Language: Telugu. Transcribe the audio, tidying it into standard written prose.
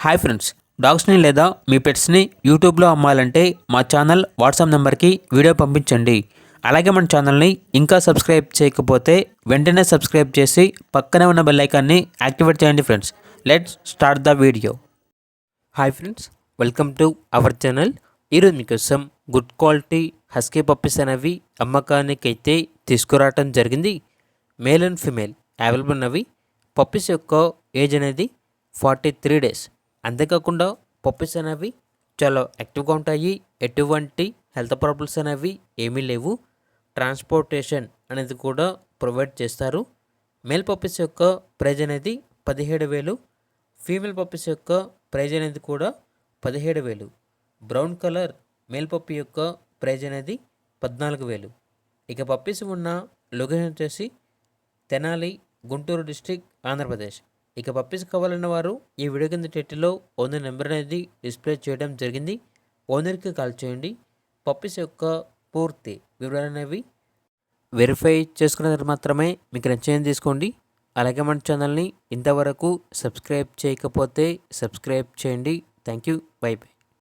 హాయ్ ఫ్రెండ్స్, డాగ్స్ని లేదా మీ పెట్స్ని యూట్యూబ్లో అమ్మాలంటే మా ఛానల్ వాట్సాప్ నెంబర్కి వీడియో పంపించండి. అలాగే మన ఛానల్ని ఇంకా సబ్స్క్రైబ్ చేయకపోతే వెంటనే సబ్స్క్రైబ్ చేసి పక్కనే ఉన్న బెల్ ఐకాన్ని యాక్టివేట్ చేయండి friends. Let's start the video. Hi friends, welcome to our channel. ఈరోజు మీకోసం గుడ్ క్వాలిటీ హస్కీ పప్పీస్ అనేవి అమ్మకానికైతే తీసుకురావటం జరిగింది. మేల్ అండ్ ఫిమేల్ అవైలబుల్ ఉన్నవి. పప్పీస్ యొక్క ఏజ్ అనేది 43 days. అంతేకాకుండా పప్పీస్ అనేవి చాలా యాక్టివ్గా ఉంటాయి. ఎటువంటి హెల్త్ ప్రాబ్లమ్స్ అనేవి ఏమీ లేవు. ట్రాన్స్పోర్టేషన్ అనేది కూడా ప్రొవైడ్ చేస్తారు. మేల్ పప్పీస్ యొక్క ప్రైజ్ అనేది 17,000. ఫీమేల్ పప్పీస్ యొక్క ప్రైజ్ అనేది కూడా 17,000. బ్రౌన్ కలర్ మేల్ పప్పీ యొక్క ప్రైజ్ అనేది 14,000. ఇక పప్పీస్ ఉన్న లొకేషన్ వచ్చేసి తెనాలి, గుంటూరు డిస్ట్రిక్ట్, ఆంధ్రప్రదేశ్. ఇక పప్పీస్ కావాలన్న వారు ఈ వీడియో కింద టైటిల్లో ఓనర్ నెంబర్ అనేది డిస్ప్లే చేయడం జరిగింది. ఓనర్కి కాల్ చేయండి. పప్పీస్ యొక్క పూర్తి వివరాలు అనేవి వెరిఫై చేసుకున్న తర్వాత మాత్రమే మీకు నచ్చేది తీసుకోండి. అలాగే మన ఛానల్ని ఇంతవరకు సబ్స్క్రైబ్ చేయకపోతే సబ్స్క్రైబ్ చేయండి. Thank you. By by.